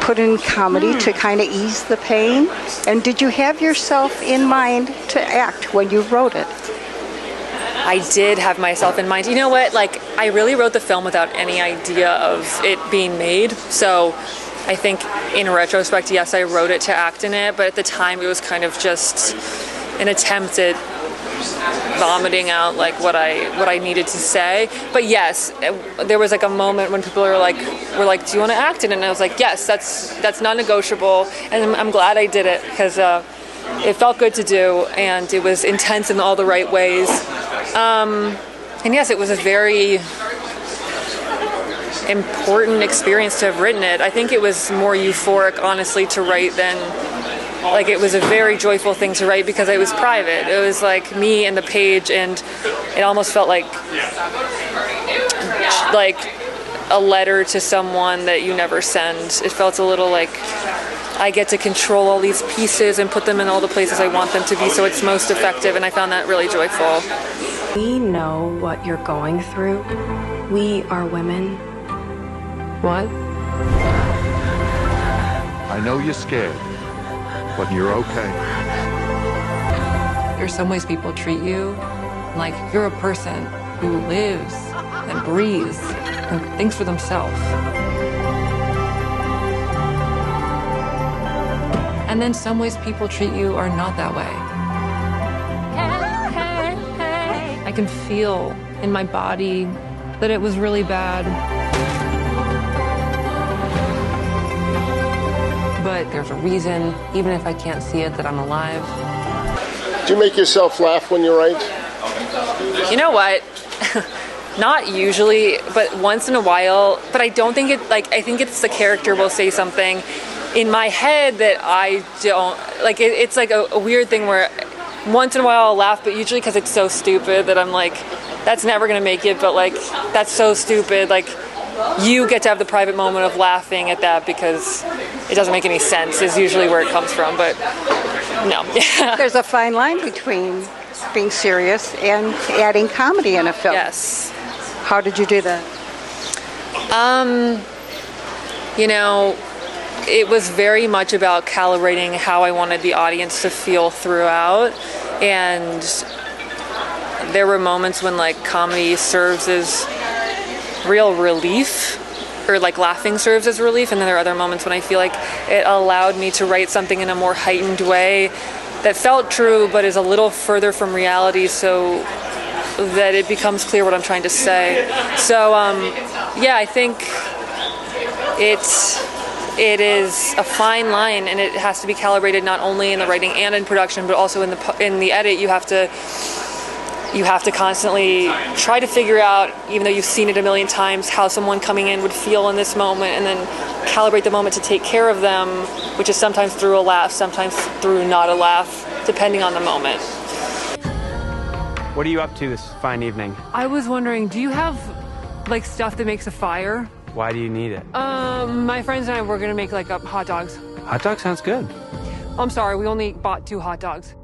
put in comedy to kind of ease the pain? And did you have yourself in mind to act when you wrote it? I did have myself in mind. You know what? Like, I really wrote the film without any idea of it being made. So I think in retrospect, yes, I wrote it to act in it. But at the time, it was kind of just an attempt at vomiting out like what I needed to say. But yes, there was like a moment when people were like, do you want to act in it? And I was like, yes, that's non-negotiable. And I'm glad I did it because it felt good to do, and it was intense in all the right ways. And yes, it was a very important experience to have written it. I think it was more euphoric, honestly, to write than, like, it was a very joyful thing to write because it was private. It was like me and the page, and it almost felt like a letter to someone that you never send. It felt a little like I get to control all these pieces and put them in all the places I want them to be so it's most effective, and I found that really joyful. We know what you're going through. We are women. What? I know you're scared, but you're okay. There's some ways people treat you like you're a person who lives and breathes and thinks for themselves. And then some ways people treat you are not that way. I can feel in my body that it was really bad. But there's a reason, even if I can't see it, that I'm alive. Do you make yourself laugh when you write? You know what? Not usually, but once in a while. But I don't think it, like, I think it's the character will say something in my head that I don't, like, it's like a weird thing where once in a while I'll laugh, but usually because it's so stupid that I'm like, that's never going to make it, but like, that's so stupid. Like, you get to have the private moment of laughing at that because it doesn't make any sense is usually where it comes from, but no. There's a fine line between being serious and adding comedy in a film. Yes. How did you do that? You know, it was very much about calibrating how I wanted the audience to feel throughout, and there were moments when like comedy serves as real relief, or like laughing serves as relief, and then there are other moments when I feel like it allowed me to write something in a more heightened way that felt true but is a little further from reality so that it becomes clear what I'm trying to say. So yeah, I think it is a fine line, and it has to be calibrated not only in the writing and in production, but also in the edit. You have to constantly try to figure out, even though you've seen it a million times, how someone coming in would feel in this moment, and then calibrate the moment to take care of them, which is sometimes through a laugh, sometimes through not a laugh, depending on the moment. What are you up to this fine evening? I was wondering, do you have like stuff that makes a fire? Why do you need it? My friends and I were gonna make like hot dogs. Hot dog sounds good. I'm sorry, we only bought 2 hot dogs.